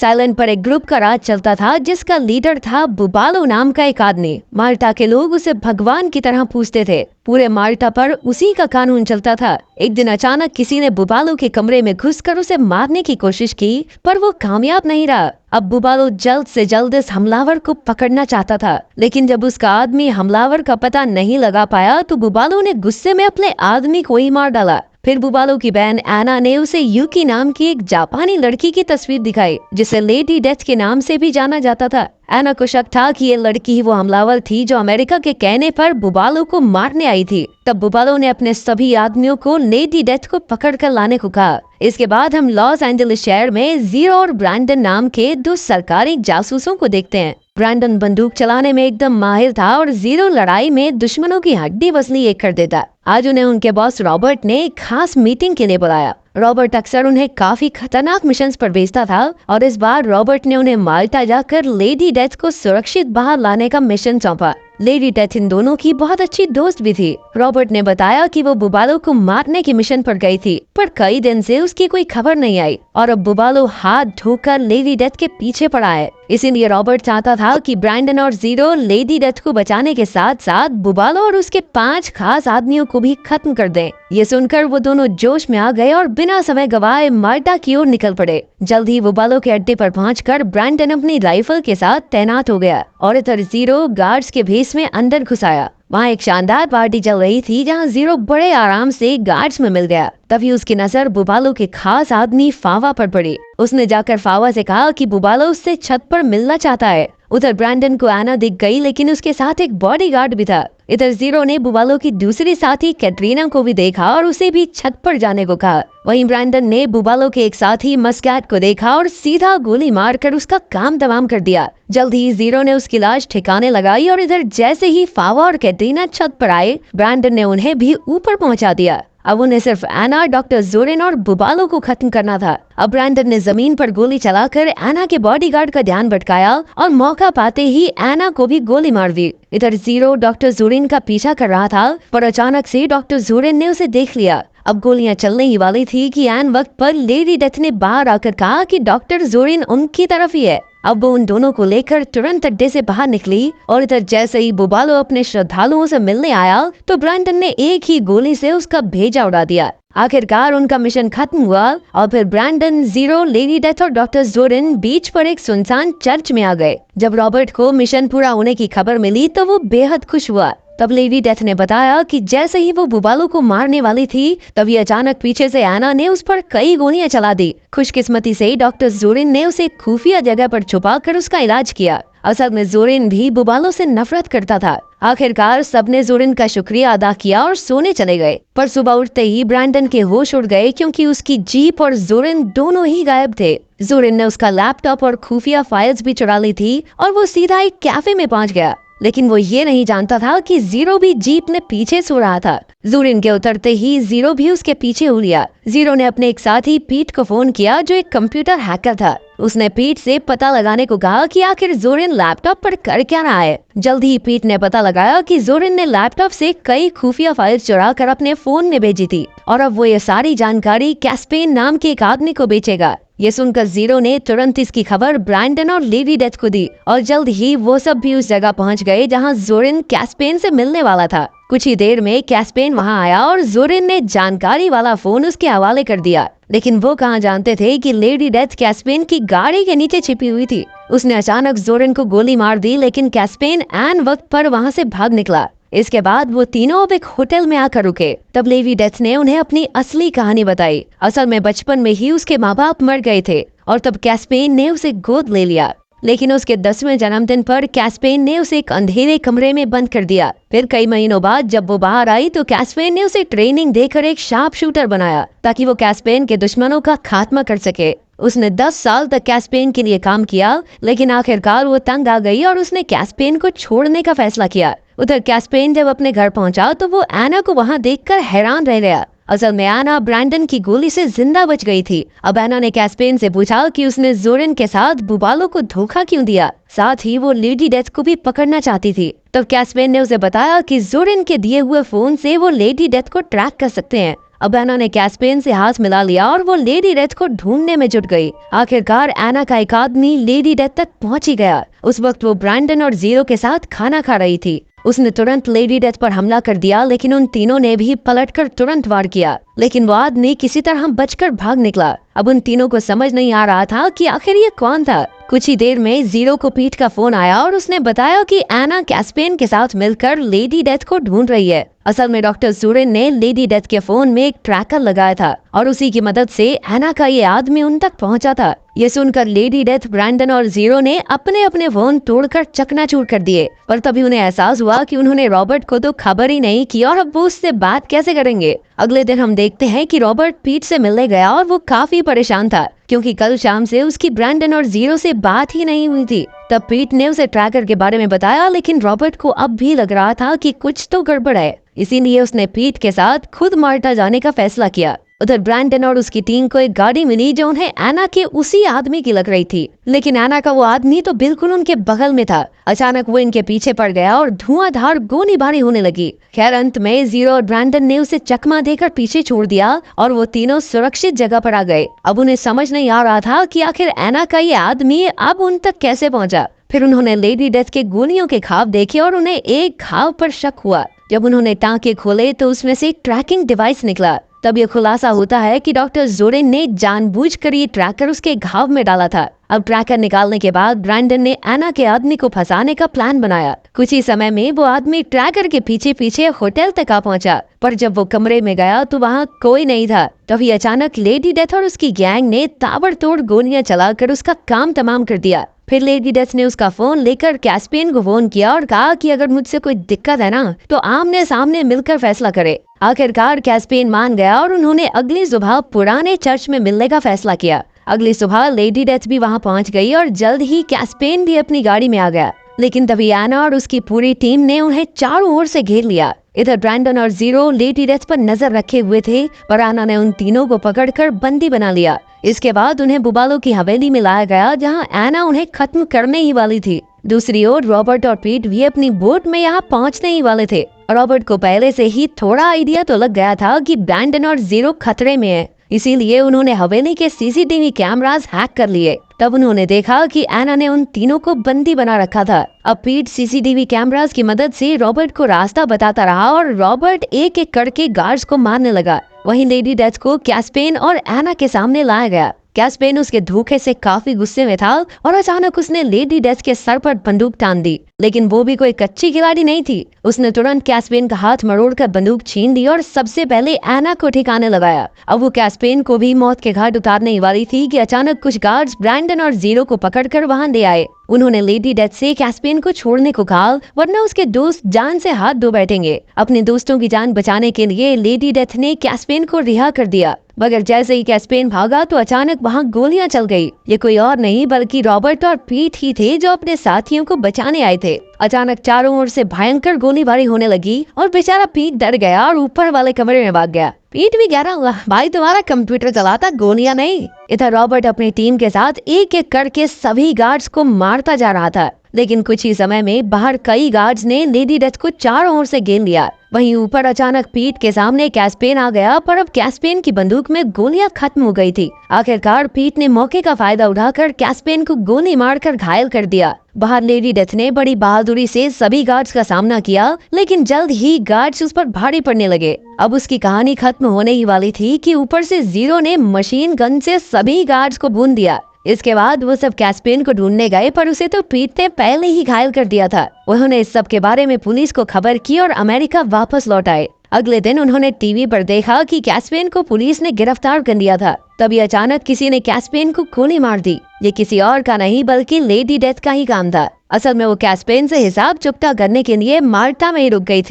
Silent पर एक group का राज चलता था जिसका लीडर था बुबालो नाम का एक आदमी। माल्टा के लोग उसे भगवान की तरह पूजते थे। पूरे माल्टा पर उसी का कानून चलता था। एक दिन अचानक किसी ने बुबालो के कमरे में घुसकर उसे मारने की कोशिश की, पर वो कामयाब नहीं रहा। अब बुबालो जल्द से जल्द इस हमलावर को पकड़ना चाहता था, लेकिन जब उसका आदमी हमलावर का पता नहीं लगा पाया तो बुबालो ने गुस्से में अपने आदमी को ही मार डाला। फिर बुबालो की बहन एना ने उसे यूकी नाम की एक जापानी लड़की की तस्वीर दिखाई, जिसे लेडी डेथ के नाम से भी जाना जाता था। एना को शक था कि ये लड़की ही वो हमलावर थी जो अमेरिका के कहने पर बुबालो को मारने आई थी। तब बुबालो ने अपने सभी आदमियों को लेडी डेथ को पकड़ कर लाने को कहा। इसके बाद हम लॉस एंजलिस शहर में जीरो और ब्रैंडन नाम के दो सरकारी जासूसों को देखते हैं। ब्रैंडन बंदूक चलाने में एकदम माहिर था और जीरो लड़ाई में दुश्मनों की हड्डी वसली एक कर देता। आज उन्हें उनके बॉस रॉबर्ट ने एक खास मीटिंग के लिए बुलाया। रॉबर्ट अक्सर उन्हें काफी खतरनाक मिशंस पर भेजता था और इस बार रॉबर्ट ने उन्हें माल्टा जाकर लेडी डेथ को सुरक्षित बाहर लाने का मिशन सौंपा। लेडी डेथ इन दोनों की बहुत अच्छी दोस्त भी थी। रॉबर्ट ने बताया कि वो बुबालो को मारने की मिशन पर गई थी, पर कई दिन से उसकी कोई खबर नहीं आई और अब बुबालो हाथ धोकर लेडी डेथ के पीछे पड़ा है। इसीलिए रॉबर्ट चाहता था कि ब्रैंडन और जीरो लेडी डेथ को बचाने के साथ साथ बुबालो और उसके 5 खास आदमियों को भी खत्म कर दें। ये सुनकर वो दोनों जोश में आ गए और बिना समय गवाए माल्टा की ओर निकल पड़े। जल्द ही बुबालो के अड्डे पर पहुंचकर ब्रैंडन अपनी राइफल के साथ तैनात हो गया और इधर जीरो गार्ड्स के भेस में अंदर घुस आया। वहाँ एक शानदार पार्टी चल रही थी जहाँ जीरो बड़े आराम से गार्ड्स में मिल गया। तभी उसकी नजर बुबालो के खास आदमी फावा पर पड़ी। उसने जाकर फावा से कहा कि बुबालो उससे छत पर मिलना चाहता है। उधर ब्रैंडन को एना दिख गई, लेकिन उसके साथ एक बॉडीगार्ड भी था। इधर जीरो ने बुबालो की दूसरी साथी कैटरीना को भी देखा और उसे भी छत पर जाने को कहा। वहीं ब्रैंडन ने बुबालो के एक साथी मस्कैट को देखा और सीधा गोली मारकर उसका काम तमाम कर दिया। जल्द ही जीरो ने उसकी लाश ठिकाने लगाई और इधर जैसे ही फावा और कैटरीना छत पर आए, ब्रैंडन ने उन्हें भी ऊपर पहुंचा दिया। अब उन्हें सिर्फ एना, डॉक्टर जोरेन और बुबालो को खत्म करना था। अब ब्रैंडन ने जमीन पर गोली चलाकर एना के बॉडीगार्ड का ध्यान भटकाया और मौका पाते ही एना को भी गोली मार दी। इधर जीरो डॉक्टर जोरेन का पीछा कर रहा था, पर अचानक से डॉक्टर जोरेन ने उसे देख लिया। अब गोलियां चलने ही वाली थी कि एन वक्त पर लेडी डेथ ने बाहर आकर कहा कि डॉक्टर जोरेन उनकी तरफ ही है। अब वो उन दोनों को लेकर तुरंत अड्डे से बाहर निकली और इधर जैसे ही बुबालो अपने श्रद्धालुओं से मिलने आया तो ब्रैंडन ने एक ही गोली से उसका भेजा उड़ा दिया। आखिरकार उनका मिशन खत्म हुआ और फिर ब्रैंडन, जीरो, लेडी डेथ और डॉक्टर जोरेन बीच पर एक सुनसान चर्च में आ गए। जब रॉबर्ट को मिशन पूरा होने की खबर मिली तो वो बेहद खुश हुआ। तब लेडी डेथ ने बताया कि जैसे ही वो बुबालो को मारने वाली थी तभी अचानक पीछे से एना ने उस पर कई गोलियां चला दी। खुशकिस्मती से डॉक्टर जोरेन ने उसे खुफिया जगह पर छुपाकर उसका इलाज किया। असल में जोरेन भी बुबालो से नफरत करता था। आखिरकार सबने जोरेन का शुक्रिया अदा किया और सोने चले गए। पर सुबह उठते ही ब्रैंडन के होश उड़ गए क्योंकि उसकी जीप और जोरेन दोनों ही गायब थे। जोरेन ने उसका लैपटॉप और खुफिया फाइल्स भी चुरा ली थी और वो सीधा एक कैफे में पहुंच गया। लेकिन वो ये नहीं जानता था कि जीरो भी जीप में पीछे सो रहा था। जोरेन के उतरते ही जीरो भी उसके पीछे हो लिया। जीरो ने अपने एक साथी पीट को फोन किया जो एक कंप्यूटर हैकर था। उसने पीट से पता लगाने को कहा कि आखिर जोरेन लैपटॉप पर कर क्या रहा है। जल्द ही पीट ने पता लगाया कि जोरेन ने लैपटॉप से कई खुफिया फाइल्स चुरा कर अपने फोन में भेजी थी और अब वो ये सारी जानकारी कैस्पेन नाम के एक आदमी को बेचेगा। ये सुनकर जीरो ने तुरंत इसकी खबर ब्रैंडन और लेडी डेथ को दी और जल्द ही वो सब भी उस जगह पहुंच गए जहां जोरेन कैस्पेन से मिलने वाला था। कुछ ही देर में कैस्पेन वहां आया और जोरेन ने जानकारी वाला फोन उसके हवाले कर दिया। लेकिन वो कहाँ जानते थे कि लेडी डेथ कैस्पेन की गाड़ी के नीचे छिपी हुई थी। उसने अचानक जोरेन को गोली मार दी, लेकिन कैस्पेन ऐन वक्त पर वहां से भाग निकला। इसके बाद वो तीनों अब एक होटल में आकर रुके। तब लेडी डेथ ने उन्हें अपनी असली कहानी बताई। असल में बचपन में ही उसके माँ बाप मर गए थे और तब कैस्पेन ने उसे गोद ले लिया। लेकिन उसके 10वें जन्मदिन पर कैस्पेन ने उसे एक अंधेरे कमरे में बंद कर दिया। फिर कई महीनों बाद जब वो बाहर आई तो कैस्पेन ने उसे ट्रेनिंग देकर एक शार्प शूटर बनाया ताकि वो कैस्पेन के दुश्मनों का खात्मा कर सके। उसने 10 साल तक कैस्पेन के लिए काम किया, लेकिन आखिरकार वो तंग आ गई और उसने कैस्पेन को छोड़ने का फैसला किया। उधर कैस्पेन जब अपने घर पहुंचा तो वो एना को वहां देखकर हैरान रह गया। असल में एना ब्रैंडन की गोली से जिंदा बच गई थी। अब एना ने कैस्पेन से पूछा कि उसने जोरेन के साथ बुबालो को धोखा क्यों दिया, साथ ही वो लेडी डेथ को भी पकड़ना चाहती थी। तब कैस्पेन ने उसे बताया कि जोरेन के दिए हुए फोन से वो लेडी डेथ को ट्रैक कर सकते हैं अब एना ने कैस्पेन से हाथ मिला लिया और वो लेडी डेथ को ढूंढने में जुट गई। आखिरकार एना का एक आदमी लेडी डेथ तक पहुंच ही गया। उस वक्त वो ब्रैंडन और जीरो के साथ खाना खा रही थी। उसने तुरंत लेडी डेथ पर हमला कर दिया, लेकिन उन तीनों ने भी पलटकर तुरंत वार किया, लेकिन वो आदमी किसी तरह बचकर भाग निकला। अब उन तीनों को समझ नहीं आ रहा था कि आखिर ये कौन था। कुछ ही देर में जीरो को पीट का फोन आया और उसने बताया कि एना कैस्पेन के साथ मिलकर लेडी डेथ को ढूंढ रही है। असल में डॉक्टर सूरेन ने लेडी डेथ के फोन में एक ट्रैकर लगाया था और उसी की मदद से एना का ये आदमी उन तक पहुंचा था। ये सुनकर लेडी डेथ, ब्रैंडन और जीरो ने अपने अपने फोन तोड़कर चकनाचूर कर दिए, पर तभी उन्हें एहसास हुआ कि उन्होंने रॉबर्ट को तो खबर ही नहीं की और अब वो उससे बात कैसे करेंगे। अगले दिन हम देखते हैं कि रॉबर्ट पीट से मिलने गया और वो काफी परेशान था, क्योंकि कल शाम से उसकी ब्रैंडन और जीरो से बात ही नहीं हुई थी। तब पीट ने उसे ट्रैकर के बारे में बताया, लेकिन रॉबर्ट को अब भी लग रहा था कि कुछ तो गड़बड़ है, इसीलिए उसने पीट के साथ खुद माल्टा जाने का फैसला किया। उधर ब्रैंडन और उसकी टीम को एक गाड़ी मिली जो उन्हें एना के उसी आदमी की लग रही थी, लेकिन एना का वो आदमी तो बिल्कुल उनके बगल में था। अचानक वो इनके पीछे पड़ गया और धुआंधार गोलीबारी होने लगी। खैर अंत में जीरो और ब्रैंडन ने उसे चकमा देकर पीछे छोड़ दिया और वो तीनों सुरक्षित जगह पर आ गए। अब उन्हें समझ नहीं आ रहा था कि आखिर एना का ये आदमी अब उन तक कैसे पहुंचा। फिर उन्होंने लेडी डेथ के गोलियों के घाव देखे और उन्हें एक घाव पर शक हुआ। जब उन्होंने टांके खोले तो उसमें से एक ट्रैकिंग डिवाइस निकला। तब ये खुलासा होता है कि डॉक्टर जोरेन ने जानबूझकर ये ट्रैकर उसके घाव में डाला था। अब ट्रैकर निकालने के बाद ब्रैंडन ने एना के आदमी को फंसाने का प्लान बनाया। कुछ ही समय में वो आदमी ट्रैकर के पीछे पीछे होटल तक आ पहुंचा, पर जब वो कमरे में गया तो वहाँ कोई नहीं था। तभी अचानक लेडी डेथ और उसकी गैंग ने ताबड़तोड़ गोलियां चलाकर उसका काम तमाम कर दिया। फिर लेडी डेथ ने उसका फोन लेकर कैस्पेन को फोन किया और कहा कि अगर मुझसे कोई दिक्कत है ना तो आमने सामने मिलकर फैसला करे। आखिरकार कैस्पेन मान गया और उन्होंने अगली सुबह पुराने चर्च में मिलने का फैसला किया। अगली सुबह लेडी डेथ भी वहां पहुंच गई और जल्द ही कैस्पेन भी अपनी गाड़ी में आ गया, लेकिन तभी एना और उसकी पूरी टीम ने उन्हें चारों ओर से घेर लिया। इधर ब्रैंडन और जीरो लेडी डेथ पर नजर रखे हुए थे, पर एना ने उन तीनों को पकड़कर बंदी बना लिया। इसके बाद उन्हें बुबालो की हवेली में लाया गया, जहां एना उन्हें खत्म करने ही वाली थी। दूसरी ओर रॉबर्ट और पीट भी अपनी बोट में यहाँ पहुँचने ही वाले थे। रॉबर्ट को पहले से ही थोड़ा आइडिया तो लग गया था कि ब्रैंडन और जीरो खतरे में है, इसीलिए उन्होंने हवेली के सीसीटीवी कैमरास हैक कर लिए। तब उन्होंने देखा कि एना ने उन तीनों को बंदी बना रखा था। अब पीट सीसीटीवी कैमरास की मदद से रॉबर्ट को रास्ता बताता रहा और रॉबर्ट एक एक करके गार्ड्स को मारने लगा। वहीं लेडी डेथ को कैस्पेन और एना के सामने लाया गया। कैस्पेन उसके धोखे से काफी गुस्से में था और अचानक उसने लेडी डेथ के सर पर बंदूक तान दी, लेकिन वो भी कोई कच्ची खिलाड़ी नहीं थी। उसने तुरंत कैस्पेन का हाथ मरोड़कर बंदूक छीन ली और सबसे पहले एना को ठिकाने लगाया। अब वो कैस्पेन को भी मौत के घाट उतारने ही वाली थी कि अचानक कुछ गार्ड्स ब्रैंडन और जीरो को पकड़कर वहां ले आए। उन्होंने लेडी डेथ से कैस्पेन को छोड़ने को कहा, वरना उसके दोस्त जान से हाथ धो बैठेंगे। अपने दोस्तों की जान बचाने के लिए लेडी डेथ ने कैस्पेन को रिहा कर दिया, मगर जैसे ही कैस्पेन भागा तो अचानक वहाँ गोलियां चल गई। ये कोई और नहीं बल्कि रॉबर्ट और पीट ही थे, जो अपने साथियों को बचाने आए थे। अचानक चारों ओर से भयंकर गोलीबारी होने लगी और बेचारा पीट डर गया और ऊपर वाले कमरे में भाग गया। पीट भी कह रहा, भाई तुम्हारा कंप्यूटर चलाता, गोलियां नहीं। इधर रॉबर्ट अपनी टीम के साथ एक एक करके सभी गार्ड्स को मारता जा रहा था, लेकिन कुछ ही समय में बाहर कई गार्ड्स ने लेडी डेथ को चारों ओर से घेर लिया। वहीं ऊपर अचानक पीट के सामने कैस्पेन आ गया, पर अब कैस्पेन की बंदूक में गोलियां खत्म हो गई थी। आखिरकार पीट ने मौके का फायदा उठाकर कैस्पेन को गोली मारकर घायल कर दिया। बाहर लेडी डेथ ने बड़ी बहादुरी से सभी गार्ड्स का सामना किया, लेकिन जल्द ही गार्ड्स उस पर भारी पड़ने लगे। अब उसकी कहानी खत्म होने ही वाली थी कि ऊपर से जीरो ने मशीन गन से सभी गार्ड्स को भून दिया। इसके बाद वो सब कैस्पेन को ढूंढने गए, पर उसे तो पीट ने पहले ही घायल कर दिया था। उन्होंने इस सब के बारे में पुलिस को खबर की और अमेरिका वापस लौट आए। अगले दिन उन्होंने टीवी पर देखा कि कैस्पेन को पुलिस ने गिरफ्तार कर लिया था। तभी अचानक किसी ने कैस्पेन को गोली मार दी। ये किसी और का नहीं बल्कि लेडी डेथ का ही काम था। असल में वो कैस्पेन से हिसाब चुकता करने के लिए माल्टा में ही रुक गई थी।